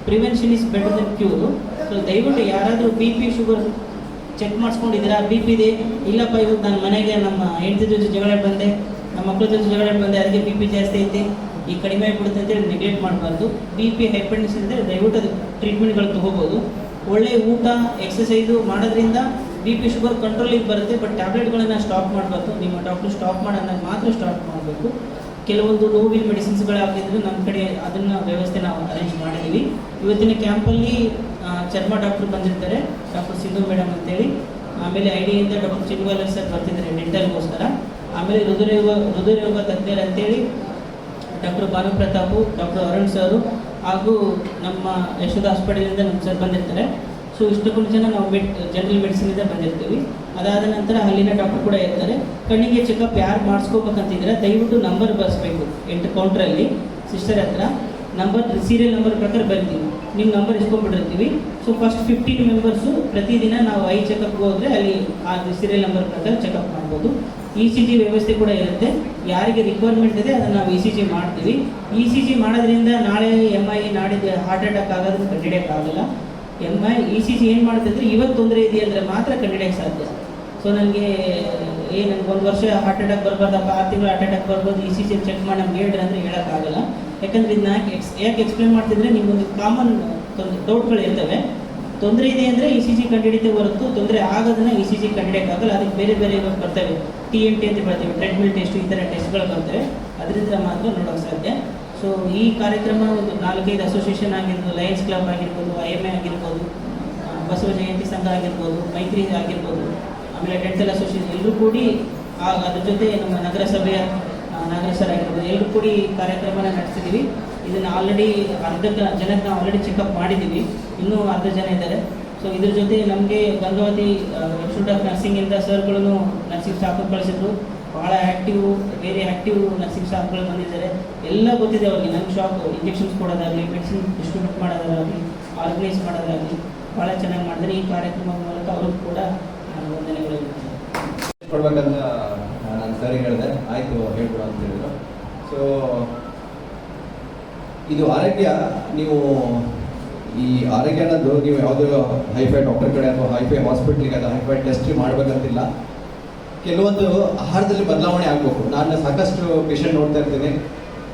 prevention is better than cure. So ದಯವಿಟ್ಟು ಯಾರಾದರೂ BP ಶುಗರ್ ಚೆಕ್ ಮಾಡಿಸ್ಕೊಂಡಿದ್ದೀರಾ, BP ಇದೆ, ಇಲ್ಲಪ್ಪ ಇವತ್ತು ನಾನು ಮನೆಗೆ ನಮ್ಮ ಹೆಂಡತಿ ಜೊತೆ ಜಗಳ ಬಂದೆ, ನಮ್ಮ ಮಕ್ಕಳ ಜೊತೆ ಜಗಳ ಬಂದೆ, ಅದಕ್ಕೆ BP ಜಾಸ್ತಿ ಐತೆ, ಈ ಕಡಿಮೆ ಆಗಿಬಿಡುತ್ತೆ ಅಂತೇಳಿ ನೆಗ್ಲೆಕ್ಟ್ ಮಾಡಬಾರ್ದು. BP ಹೈಪರ್ಟೆನ್ಷನ್ ಇದ್ದರೆ ದಯವಿಟ್ಟು ಅದು ಟ್ರೀಟ್ಮೆಂಟ್ಗಳು ತೊಗೋಬೋದು. ಒಳ್ಳೆಯ ಊಟ, ಎಕ್ಸಸೈಸು ಮಾಡೋದ್ರಿಂದ BP ಶುಗರ್ ಕಂಟ್ರೋಲಿಗೆ ಬರುತ್ತೆ. ಬಟ್ ಟ್ಯಾಬ್ಲೆಟ್ಗಳನ್ನು ಸ್ಟಾಪ್ ಮಾಡಬಾರ್ದು. ನಿಮ್ಮ ಡಾಕ್ಟ್ರು ಸ್ಟಾಪ್ ಮಾಡೋದಾಗ ಮಾತ್ರ ಸ್ಟಾಪ್ ಮಾಡಬೇಕು. ಕೆಲವೊಂದು ನೋವಿನ ಮೆಡಿಸಿನ್ಸ್ಗಳಾಗಿದ್ದರೆ ನಮ್ಮ ಕಡೆ ಅದನ್ನು ವ್ಯವಸ್ಥೆ ನಾವು ಅರೇಂಜ್ ಮಾಡಿದ್ದೀವಿ. ಇವತ್ತಿನ ಕ್ಯಾಂಪಲ್ಲಿ ಚರ್ಮ ಡಾಕ್ಟ್ರು ಬಂದಿರ್ತಾರೆ, ಡಾಕ್ಟರ್ ಸಿಂಧು ಮೇಡಮ್ ಅಂತೇಳಿ. ಆಮೇಲೆ IDಯಿಂದ ಡಾಕ್ಟರ್ ಚಿನ್ವಾಲರ್ ಸರ್ ಬರ್ತಿದ್ದಾರೆ ಡೆಂಟಲ್ಗೋಸ್ಕರ. ಆಮೇಲೆ ಹೃದಯರೋಗ ತಜ್ಞರು ಅಂತೇಳಿ ಡಾಕ್ಟರ್ ಭಾನುಪ್ರತಾಪು, ಡಾಕ್ಟರ್ ಅರುಣ್ ಸರು ಹಾಗೂ ನಮ್ಮ ಯಶೋಧ ಹಾಸ್ಪಿಟಲಿಂದ ನಮ್ಮ ಸರ್ ಬಂದಿರ್ತಾರೆ. ಸೊ ಇಷ್ಟಕ್ಕೂ ಜನ ನಾವು ಜನರಲ್ ಮೆಡಿಸಿನಿಂದ ಬಂದಿರ್ತೀವಿ. ಅದಾದ ನಂತರ ಅಲ್ಲಿನ ಡಾಕ್ಟರ್ ಕೂಡ ಇರ್ತಾರೆ. ಕಣ್ಣಿಗೆ ಚೆಕಪ್ ಯಾರು ಮಾಡಿಸ್ಕೋಬೇಕಂತಿದ್ರೆ ದಯವಿಟ್ಟು ನಂಬರ್ ಬರೆಸ್ಬೇಕು. 8 ಕೌಂಟ್ರಲ್ಲಿ ಸಿಸ್ಟರ್ ಹತ್ರ ಸೀರಿಯಲ್ ನಂಬರ್ ಪ್ರಕಾರ ಬರ್ತೀವಿ. ನಿಮ್ಮ ನಂಬರ್ ಇಸ್ಕೊಂಡ್ಬಿಟ್ಟಿರ್ತೀವಿ. ಸೊ ಫಸ್ಟ್ 15 ಮೆಂಬರ್ಸು ಪ್ರತಿದಿನ ನಾವು ಐ ಚೆಕಪ್ಗೆ ಹೋದರೆ ಅಲ್ಲಿ ಆ ಸೀರಿಯಲ್ ನಂಬರ್ ಪ್ರಕಾರ ಚೆಕಪ್ ಮಾಡ್ಬೋದು. ECG ವ್ಯವಸ್ಥೆ ಕೂಡ ಇರುತ್ತೆ. ಯಾರಿಗೆ ರಿಕ್ವೈರ್ಮೆಂಟ್ ಇದೆ ಅದನ್ನು ನಾವು ECG ಮಾಡ್ತೀವಿ. ECG ಮಾಡೋದ್ರಿಂದ ನಾಳೆ MI, ನಾಡಿದ್ದು ಹಾರ್ಟ್ ಅಟ್ಯಾಕ್ ಆಗೋದನ್ನು ಕಂಡುಹಿಡಿಯೋಕ್ಕಾಗಲ್ಲ. ECG ಏನು ಮಾಡುತ್ತೆ ಇವತ್ತು ತೊಂದರೆ ಇದೆ ಅಂದರೆ ಮಾತ್ರ ಕಂಡುಹಿಡಿಯೋಕ್ಕೆ ಸಾಧ್ಯ. ಸೊ ನನಗೆ ನನಗೆ 1 ವರ್ಷ ಹಾರ್ಟ್ ಅಟ್ಯಾಕ್ ಬರಬಾರ್ದಪ್ಪ, 6 ತಿಂಗಳು ಹಾರ್ಟ್ ಅಟ್ಯಾಕ್ ಬರ್ಬೋದು, ECG ಚೆಕ್ ಮಾಡಿ ನಮ್ಗೆ ಹೇಳ್ರಿ ಅಂದರೆ ಹೇಳೋಕ್ಕಾಗಲ್ಲ. ಯಾಕಂದರೆ ಇದನ್ನ ಯಾಕೆ ಎಕ್ಸ್ಪ್ಲೇನ್ ಮಾಡ್ತಿದ್ರೆ ನಿಮಗೊಂದು ಕಾಮನ್ ಡೌಟ್ಗಳು ಇರ್ತವೆ. ತೊಂದರೆ ಇದೆ ಅಂದರೆ ECG ಕಂಡುಹಿಡಿತೇ ಹೊರತು ತೊಂದರೆ ಆಗೋದನ್ನು ECG ಕಂಡುಹಿಡಿಯೋಕ್ಕಾಗಲ್ಲ. ಅದಕ್ಕೆ ಬೇರೆ ಬೇರೆ ಬರ್ತವೆ, TNT ಅಂತ ಬರ್ತವೆ, ಟ್ರೆಡ್ಮಿಲ್ ಟೆಸ್ಟ್, ಈ ಥರ ಟೆಸ್ಟ್ಗಳು ಬರ್ತವೆ. ಅದರಿಂದ ಮಾತ್ರ ನೋಡೋಕ್ಕೆ ಸಾಧ್ಯ. ಸೊ ಈ ಕಾರ್ಯಕ್ರಮ ಒಂದು 4-5 ಅಸೋಸಿಯೇಷನ್ ಆಗಿರ್ಬೋದು, ಲಯನ್ಸ್ ಕ್ಲಬ್ ಆಗಿರ್ಬೋದು, IMA ಆಗಿರ್ಬೋದು, ಬಸವ ಜಯಂತಿ ಸಂಘ ಆಗಿರ್ಬೋದು, ಮೈತ್ರಿ ಆಗಿರ್ಬೋದು, ಆಮೇಲೆ ಡೆಂಟಲ್ ಅಸೋಸಿಯೇಷನ್ ಎಲ್ಲರೂ ಕೂಡಿ ಅದ್ರ ಜೊತೆ ನಮ್ಮ ನಗರಸಭೆಯ ನಾಗೇಶ್ವರ ಆಗಿರ್ಬೋದು ಎಲ್ಲರೂ ಕೂಡಿ ಕಾರ್ಯಕ್ರಮನ ನಡೆಸಿದ್ದೀವಿ. ಇದನ್ನು ಆಲ್ರೆಡಿ ಅರ್ಧ ಜನಕ್ಕೆ ನಾವು ಆಲ್ರೆಡಿ ಚೆಕಪ್ ಮಾಡಿದ್ದೀವಿ, ಇನ್ನೂ ಅರ್ಧ ಜನ ಇದ್ದಾರೆ. ಸೊ ಇದ್ರ ಜೊತೆ ನಮಗೆ ಗಂಗಾವತಿ ಇನ್ಸ್ಟಿಟ್ಯೂಟ್ ಆಫ್ ನರ್ಸಿಂಗಿಂದ ಸರ್ಗಳನ್ನು ನರ್ಸಿಂಗ್ ಸ್ಟಾಫ್ ಕಳಿಸಿದ್ರು. ಭಾಳ ವೇರಿ ಆ್ಯಕ್ಟಿವ್ ನರ್ಸಿಂಗ್ ಸ್ಟಾಫ್ಗಳು ಬಂದಿದ್ದಾರೆ. ಎಲ್ಲ ಗೊತ್ತಿದೆ ಅವ್ರಿಗೆ. ನನ್ನ ಶಾಪ್ ಇಂಜೆಕ್ಷನ್ಸ್ ಕೊಡೋದಾಗಲಿ, ಮೆಡಿಸಿನ್ ಡಿಸ್ಟ್ರಿಬ್ಯೂಟ್ ಮಾಡೋದಾಗಲಿ, ಆರ್ಗನೈಸ್ ಮಾಡೋದಾಗಲಿ ಭಾಳ ಚೆನ್ನಾಗಿ ಮಾಡಿದ್ರೆ. ಈ ಕಾರ್ಯಕ್ರಮದ ಮೂಲಕ ಅವ್ರಿಗೂ ಕೂಡ ವಂದನೆಗಳು ಕೊಡ್ಬೇಕಂತ ನಾನು ಸರಿ ಹೇಳಿದೆ. ಆಯಿತು ಹೇಳ್ಕೊಡು ಅಂತ ಹೇಳಿದ್ರು. ಸೊ ಇದು ಆರೋಗ್ಯ, ನೀವು ಈ ಆರೋಗ್ಯ ಅನ್ನೋದು ನೀವು ಯಾವುದೋ ಹೈಫೈ ಡಾಕ್ಟರ್ ಕಡೆ ಅಥವಾ ಹೈಫೈ ಹಾಸ್ಪಿಟ್ಲಿಗೆ ಅಥವಾ ಹೈಫೈ ಟೆಸ್ಟ್ ಮಾಡಬೇಕಂತಿಲ್ಲ. ಕೆಲವೊಂದು ಆಹಾರದಲ್ಲಿ ಬದಲಾವಣೆ ಆಗಬೇಕು. ನಾನು ಸಾಕಷ್ಟು ಪೇಷಂಟ್ ನೋಡ್ತಾ ಇರ್ತೀನಿ.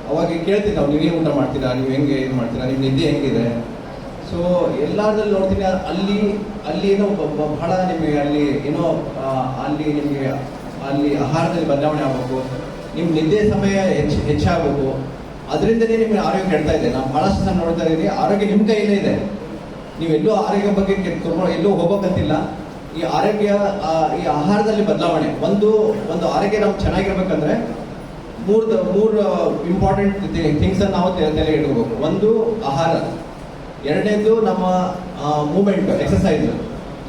ಅವಾಗ ಕೇಳ್ತೀನಿ, ನಾವು ನೀವೇನು ಊಟ ಮಾಡ್ತೀರಾ, ನೀವು ಹೆಂಗೆ ಇದು ಮಾಡ್ತೀರಾ, ನಿಮ್ಮ ನಿದ್ದೆ ಹೆಂಗಿದೆ. ಸೊ ಎಲ್ಲಾದ್ರಲ್ಲಿ ನೋಡ್ತೀನಿ, ಅಲ್ಲಿ ಏನೋ ಬಹಳ ನಿಮಗೆ ಅಲ್ಲಿ ಏನೋ ಅಲ್ಲಿ ಆಹಾರದಲ್ಲಿ ಬದಲಾವಣೆ ಆಗಬೇಕು, ನಿಮ್ಮ ನಿದ್ದೆ ಸಮಯ ಹೆಚ್ಚಾಗಬೇಕು. ಅದರಿಂದನೇ ನಿಮಗೆ ಆರೋಗ್ಯ ಕೆಡ್ತಾ ಇದೆ. ನಾನು ಭಾಳಷ್ಟು ನಾನು ನೋಡ್ತಾ ಇದ್ದೀನಿ, ಆರೋಗ್ಯ ನಿಮ್ಮ ಕೈಯಲ್ಲೇ ಇದೆ. ನೀವೆಲ್ಲೂ ಆರೋಗ್ಯ ಬಗ್ಗೆ ಎಲ್ಲೂ ಹೋಗೋಕ್ಕಂತಿಲ್ಲ. ಈ ಆರೋಗ್ಯ ಈ ಆಹಾರದಲ್ಲಿ ಬದಲಾವಣೆ. ಒಂದು ಆರೋಗ್ಯ ನಮ್ಗೆ ಚೆನ್ನಾಗಿರ್ಬೇಕಂದ್ರೆ ಮೂರು ಇಂಪಾರ್ಟೆಂಟ್ ಥಿಂಗ್ಸನ್ನು ನಾವು ತಲೆ ಇಟ್ಕೋಬೇಕು. ಒಂದು ಆಹಾರ, ಎರಡನೇದು ನಮ್ಮ ಮೂಮೆಂಟ್, ಎಕ್ಸಸೈಸ್.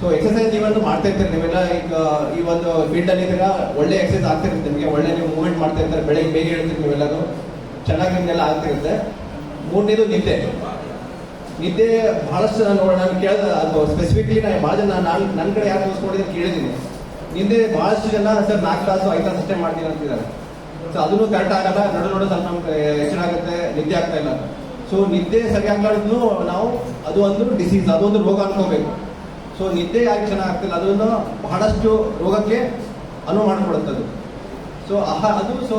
ಸೊ ಎಕ್ಸಸೈಸ್ ನೀವಂತೂ ಮಾಡ್ತಾ ಇರ್ತೀರಿ, ನೀವೆಲ್ಲ ಈಗ ಈ ಒಂದು ಫೀಲ್ಡಲ್ಲಿ ಇದ್ದೀರಾ, ಒಳ್ಳೆ ಎಕ್ಸಸೈಸ್ ಆಗ್ತಿರುತ್ತೆ ನಿಮಗೆ, ಒಳ್ಳೆ ನೀವು ಮೂವ್ಮೆಂಟ್ ಮಾಡ್ತಾ ಇರ್ತಾರೆ, ಬೆಳಗ್ಗೆ ಬೇಗ ಹೇಳ್ತೀರಿ ನೀವೆಲ್ಲರೂ, ಚೆನ್ನಾಗಿ ನಿಮ್ಗೆಲ್ಲ ಆಗ್ತಿರುತ್ತೆ. ಮೂರನೇದು ನಿದ್ದೆ ಬಹಳಷ್ಟು ನಾನು ಕೇಳಿದ, ಅದು ಸ್ಪೆಸಿಫಿಕ್ಲಿ ನಾನು ಭಾಳ ಜನ ನನ್ನ ಕಡೆ ಯಾರು ತೋರಿಸ್ಕೊಂಡಿದ್ದೀನಿ ಕೇಳಿದ್ದೀನಿ. ನಿದ್ದೆ ಭಾಳಷ್ಟು ಜನ ಸರ್ 4 ತಾಸು 5 ತಾಸು ಅಷ್ಟೇ ಮಾಡ್ತೀನಿ ಅಂತಿದ್ದಾರೆ. ಸೊ ಅದನ್ನು ಕರೆಕ್ಟ್ ಆಗಲ್ಲ, ನಡು ಸ್ವಲ್ಪ ನಮ್ಗೆ ಹೆಚ್ಚಾಗುತ್ತೆ, ನಿದ್ದೆ ಆಗ್ತಾ ಇಲ್ಲ. ಸೊ ನಿದ್ದೆ ಸರಿಯಾಗ್ಲಾರ್ದು ನಾವು ಅದು ಒಂದು ಡಿಸೀಸ್, ಅದೊಂದು ರೋಗ ಅನ್ಕೋಬೇಕು. ಸೊ ನಿದ್ದೆ ಯಾಕೆ ಚೆನ್ನಾಗ್ತಿಲ್ಲ, ಅದನ್ನು ಬಹಳಷ್ಟು ರೋಗಕ್ಕೆ ಅನುವು ಮಾಡಿಕೊಡುತ್ತದು. ಸೊ ಸೊ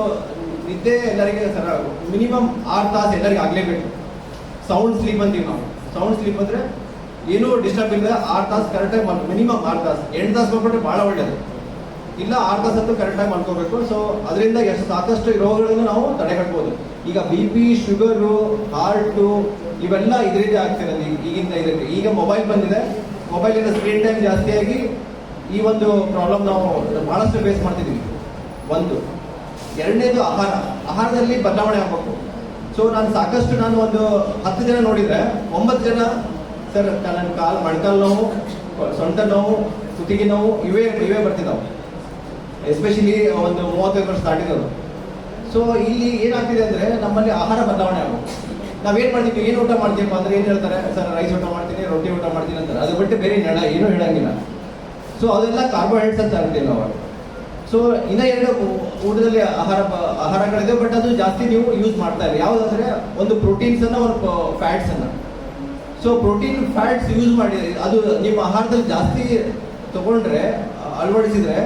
ನಿದ್ದೆ ಎಲ್ಲರಿಗೆ ಸರ್ ಮಿನಿಮಮ್ 6 ತಾಸು ಎಲ್ಲರಿಗೆ ಆಗಲೇಬೇಕು. ಸೌಂಡ್ ಸ್ಲೀಪ್ ಅಂತೀವಿ ನಾವು. ಸೌಂಡ್ ಸ್ಲೀಪ್ ಅಂದರೆ ಏನೂ ಡಿಸ್ಟರ್ಬ್ ಇಲ್ಲ, 6 ತಾಸು ಕರೆಕ್ಟಾಗಿ ಮಿನಿಮಮ್ 6 ತಾಸು. 8 ತಾಸು ಮಾಡ್ಕೊಂಡ್ರೆ ಭಾಳ ಒಳ್ಳೆಯದು. ಇಲ್ಲ 6 ತಾಸು ಅಂತೂ ಕರೆಕ್ಟಾಗಿ ಮಾಡ್ಕೋಬೇಕು. ಸೊ ಅದರಿಂದ ಸಾಕಷ್ಟು ರೋಗಗಳನ್ನು ನಾವು ತಡೆಗಟ್ಬೋದು. ಈಗ BP, ಶುಗರು, ಹಾರ್ಟು ಇವೆಲ್ಲ ಇದರಿಂದ ಆಗ್ತಿರೋದು ಈಗಿಂದ ಇದಕ್ಕೆ. ಈಗ ಮೊಬೈಲ್ ಬಂದಿದೆ, ಮೊಬೈಲಿಂದ ಸ್ಕ್ರೀನ್ ಟೈಮ್ ಜಾಸ್ತಿಯಾಗಿ ಈ ಒಂದು ಪ್ರಾಬ್ಲಮ್ ನಾವು ಭಾಳಷ್ಟು ಫೇಸ್ ಮಾಡ್ತಿದ್ದೀವಿ. ಒಂದು. ಎರಡನೇದು ಆಹಾರದಲ್ಲಿ ಬದಲಾವಣೆ ಆಗಬೇಕು. ಸೊ ನಾನು ಒಂದು 10 ಜನ ನೋಡಿದರೆ 9 ಜನ ಸರ್ ನನ್ನ ಕಾಲು ಮೊಣಕಾಲು ನೋವು, ಸೊಂಟ ನೋವು, ಕುತ್ತಿಗೆ ನೋವು ಇವೇ ಬರ್ತಿದ್ದಾವೆ. ಎಸ್ಪೆಷಲಿ ಒಂದು 35 ವರ್ಷ ದಾಟಿದವರು. ಸೊ ಇಲ್ಲಿ ಏನಾಗ್ತಿದೆ ಅಂದರೆ ನಮ್ಮಲ್ಲಿ ಆಹಾರ ಬದಲಾವಣೆ ಆಗುತ್ತೆ. ನಾವೇನು ಮಾಡ್ತೀವಿ, ಏನು ಊಟ ಮಾಡ್ತೀವಿ ಅಂದರೆ ಏನು ಹೇಳ್ತಾರೆ, ಸರ್ ರೈಸ್ ಊಟ ಮಾಡ್ತೀನಿ, ರೊಟ್ಟಿ ಊಟ ಮಾಡ್ತೀನಿ ಅಂತಾರೆ. ಅದು ಬಿಟ್ಟು ಬೇರೆ ಏನೂ ಹೇಳಂಗಿಲ್ಲ. ಸೊ ಅದೆಲ್ಲ ಕಾರ್ಬೋಹೈಡ್ರೇಟ್ಸ್ ಅಂತ ಇರ್ತೀವಿ ನಾವು. ಸೊ ಇನ್ನ ಎರಡು ಊಟದಲ್ಲಿ ಆಹಾರಗಳಿದೆ, ಬಟ್ ಅದು ಜಾಸ್ತಿ ನೀವು ಯೂಸ್ ಮಾಡ್ತಾ ಇಲ್ಲ. ಯಾವುದಂದ್ರೆ ಒಂದು ಪ್ರೋಟೀನ್ಸ್ ಅನ್ನ, ಒಂದು ಫ್ಯಾಟ್ಸ್ ಅನ್ನ. ಸೊ ಪ್ರೋಟೀನ್ ಫ್ಯಾಟ್ಸ್ ಯೂಸ್ ಮಾಡಿ ಅದು ನಿಮ್ಮ ಆಹಾರದಲ್ಲಿ ಜಾಸ್ತಿ ತಗೊಂಡ್ರೆ, ಅಳವಡಿಸಿದ್ರೆ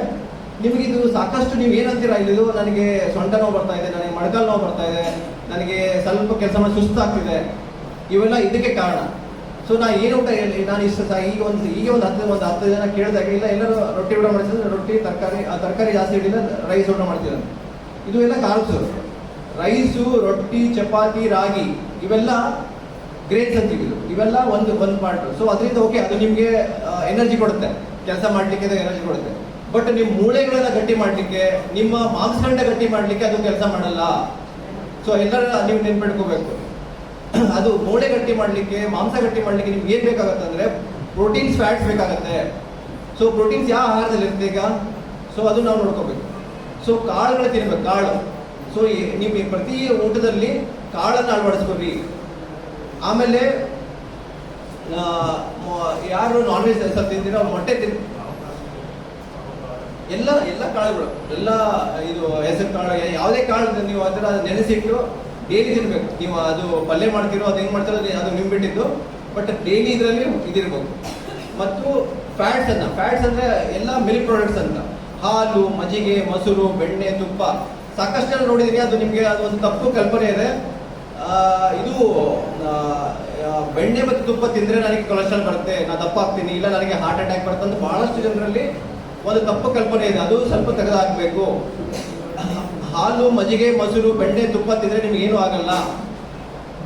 ನಿಮಗೆ ಇದು ಸಾಕಷ್ಟು. ನೀವು ಏನಂತೀರಾ, ಇದು ನನಗೆ ಸೊಂಟ ನೋವು ಬರ್ತಾ ಇದೆ, ನನಗೆ ಮೊಣಕಾಲು ನೋವು ಬರ್ತಾ ಇದೆ, ನನಗೆ ಸ್ವಲ್ಪ ಕೆಲಸ ಮಾಡಿ ಸುಸ್ತಾಗ್ತಿದೆ, ಇವೆಲ್ಲ ಇದಕ್ಕೆ ಕಾರಣ. ಸೊ ನಾ ಏನು ಊಟ ಹೇಳಿ, ನಾನು ಇಷ್ಟು ಈಗ ಒಂದು 10 ಜನ ಕೇಳಿದಾಗ ಇಲ್ಲ ಎಲ್ಲರೂ ರೊಟ್ಟಿ ಊಟ ಮಾಡ್ತಿದ್ರೆ ರೊಟ್ಟಿ ತರಕಾರಿ ಜಾಸ್ತಿ ಇಡಲಿಲ್ಲ, ರೈಸ್ ಊಟ ಮಾಡ್ತಿದ್ದಾರೆ. ಇದು ಎಲ್ಲ ಕಾರ್ಬ್ಸ್. ರೈಸು, ರೊಟ್ಟಿ, ಚಪಾತಿ, ರಾಗಿ ಇವೆಲ್ಲ ಗ್ರೇನ್ಸ್ ಅಂತೀವಿ. ಇವೆಲ್ಲ ಒಂದು ಪಾರ್ಟ್. ಸೊ ಅದರಿಂದ ಓಕೆ, ಅದು ನಿಮಗೆ ಎನರ್ಜಿ ಕೊಡುತ್ತೆ, ಕೆಲಸ ಮಾಡಲಿಕ್ಕೆ ಎನರ್ಜಿ ಕೊಡುತ್ತೆ. ಬಟ್ ನಿಮ್ಮ ಮೂಳೆಗಳನ್ನ ಗಟ್ಟಿ ಮಾಡಲಿಕ್ಕೆ, ನಿಮ್ಮ ಮಾಂಸಗಳನ್ನ ಗಟ್ಟಿ ಮಾಡಲಿಕ್ಕೆ ಅದು ಕೆಲಸ ಮಾಡಲ್ಲ. ಸೊ ಎಲ್ಲರ ನೀವು ನೆನ್ಪಿಟ್ಕೋಬೇಕು, ಅದು ಮೂಳೆ ಗಟ್ಟಿ ಮಾಡಲಿಕ್ಕೆ, ಮಾಂಸ ಗಟ್ಟಿ ಮಾಡಲಿಕ್ಕೆ ನಿಮ್ಗೆ ಏನು ಬೇಕಾಗುತ್ತೆ ಅಂದರೆ ಪ್ರೋಟೀನ್ಸ್, ಫ್ಯಾಟ್ಸ್ ಬೇಕಾಗುತ್ತೆ. ಸೊ ಪ್ರೋಟೀನ್ಸ್ ಯಾವ ಆಹಾರದಲ್ಲಿ ಇರುತ್ತೆ ಈಗ? ಸೊ ಅದು ನಾವು ನೋಡ್ಕೋಬೇಕು. ಸೊ ಕಾಳುಗಳು ತಿನ್ಬೇಕು, ಕಾಳು. ಸೊ ನೀವು ಪ್ರತಿ ಊಟದಲ್ಲಿ ಕಾಳನ್ನು ಅಳವಡಿಸ್ಕೊರಿ. ಆಮೇಲೆ ಯಾರು ನಾನ್ ವೆಜ್ ಸ್ವಲ್ಪ ತಿಂತೀರೋ ಮೊಟ್ಟೆ ಎಲ್ಲ ಕಾಳುಗಳು, ಎಲ್ಲ ಇದು ಹೆಸರು ಕಾಳು, ಯಾವುದೇ ಕಾಳು ನೀವು ಅದರ ನೆನೆಸಿಟ್ಟು ಡೈಲಿ ತಿನ್ಬೇಕು. ನೀವು ಅದು ಪಲ್ಯ ಮಾಡ್ತಿರೋ, ಅದು ಹೆಂಗೆ ಮಾಡ್ತಿರೋ ಅದು ನಿಮ್ ಬಿಟ್ಟಿದ್ದು, ಬಟ್ ಡೈಲಿ ಇದರಲ್ಲಿ ಇದಿರ್ಬೇಕು. ಮತ್ತು ಫ್ಯಾಟ್ಸ್ ಅಂದರೆ ಎಲ್ಲ ಮಿಲ್ಕ್ ಪ್ರಾಡಕ್ಟ್ಸ್ ಅಂತ, ಹಾಲು, ಮಜ್ಜಿಗೆ, ಮೊಸರು, ಬೆಣ್ಣೆ, ತುಪ್ಪ ಸಾಕಷ್ಟು ಜನ ನೋಡಿದೀನಿ. ಅದು ನಿಮಗೆ ಅದು ಒಂದು ತಪ್ಪು ಕಲ್ಪನೆ ಇದೆ. ಇದು ಬೆಣ್ಣೆ ಮತ್ತು ತುಪ್ಪ ತಿಂದರೆ ನನಗೆ ಕೊಲೆಸ್ಟ್ರಾಲ್ ಬರುತ್ತೆ, ನಾನು ದಪ್ಪ ಆಗ್ತೀನಿ, ಇಲ್ಲ ನನಗೆ ಹಾರ್ಟ್ ಅಟ್ಯಾಕ್ ಬರುತ್ತೆ ಅಂತ ಬಹಳಷ್ಟು ಜನರಲ್ಲಿ ಒಂದು ತಪ್ಪು ಕಲ್ಪನೆ ಇದೆ. ಅದು ಸ್ವಲ್ಪ ತೆಗೆದುಹಾಕಬೇಕು. ಹಾಲು, ಮಜ್ಜಿಗೆ, ಮೊಸರು, ಬೆಣ್ಣೆ, ತುಪ್ಪ ತಿಂದರೆ ನಿಮ್ಗೆ ಏನೂ ಆಗಲ್ಲ.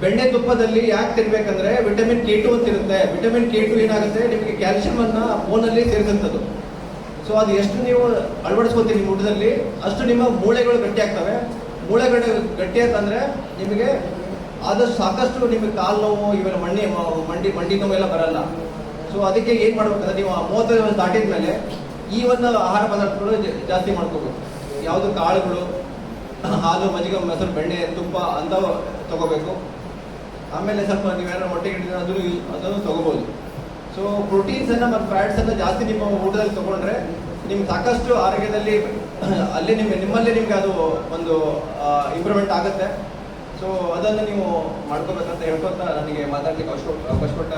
ಬೆಣ್ಣೆ ತುಪ್ಪದಲ್ಲಿ ಯಾಕೆ ತಿನ್ಬೇಕಂದ್ರೆ ವಿಟಮಿನ್ K2 ಅಂತ ಇರುತ್ತೆ. ವಿಟಮಿನ್ K2 ಏನಾಗುತ್ತೆ, ನಿಮಗೆ ಕ್ಯಾಲ್ಸಿಯಂ ಅನ್ನ ಬೋನಲ್ಲಿ ಸೇರಿಸುತ್ತದೆ. ಸೊ ಅದು ಎಷ್ಟು ನೀವು ಅಳವಡಿಸ್ಕೊತೀರಿ ನಿಮ್ಮ ಊಟದಲ್ಲಿ, ಅಷ್ಟು ನಿಮ್ಮ ಮೂಳೆಗಳು ಗಟ್ಟಿ ಆಗ್ತವೆ. ಮೂಳೆಗಳು ಗಟ್ಟಿ ಅಂತಂದ್ರೆ ನಿಮಗೆ ಆದಷ್ಟು ಸಾಕಷ್ಟು ನಿಮಗೆ ಕಾಲು ನೋವು, ಇವೆಲ್ಲ ಮಂಡಿ ನೋವು ಎಲ್ಲ ಬರಲ್ಲ. ಸೊ ಅದಕ್ಕೆ ಏನು ಮಾಡ್ಬೇಕಂದ್ರೆ ನೀವು 35 ವರ್ಷ ದಾಟಿದ ಮೇಲೆ ಈ ಒಂದು ಆಹಾರ ಪದಾರ್ಥಗಳು ಜಾಸ್ತಿ ಮಾಡ್ಕೋಬೇಕು. ಯಾವುದು ಕಾಳುಗಳು, ಹಾಲು, ಮಜ್ಜಿಗೆ, ಮೊಸರು, ಬೆಣ್ಣೆ, ತುಪ್ಪ ಅಂತ ತಗೋಬೇಕು. ಆಮೇಲೆ ಸ್ವಲ್ಪ ನೀವೇನಾದ್ರು ಮೊಟ್ಟೆ ಹಿಡಿದ್ರೆ ಅದನ್ನು ತಗೋಬಹುದು. ಸೊ ಪ್ರೋಟೀನ್ಸ್ ಮತ್ತು ಫ್ಯಾಟ್ಸ್ ಅನ್ನ ಜಾಸ್ತಿ ನಿಮ್ಮ ಊಟದಲ್ಲಿ ತಗೊಂಡ್ರೆ ನಿಮ್ಗೆ ಸಾಕಷ್ಟು ಆರೋಗ್ಯದಲ್ಲಿ ಅಲ್ಲೇ ನಿಮ್ಮಲ್ಲೇ ನಿಮ್ಗೆ ಅದು ಒಂದು ಇಂಪ್ರೂವ್ಮೆಂಟ್ ಆಗುತ್ತೆ. ಸೊ ಅದನ್ನು ನೀವು ಮಾಡ್ಕೋಬೇಕಂತ ಹೇಳ್ಕೊತ ನನಗೆ ಮಾತಾಡ್ಲಿಕ್ಕೆ ಅವಕಾಶ ಕೊಟ್ಟ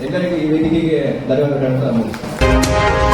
ಎಲ್ಲರಿಗೂ ಈ ವೇದಿಕೆಗೆ ಧನ್ಯವಾದ ಹೇಳ್ತಾ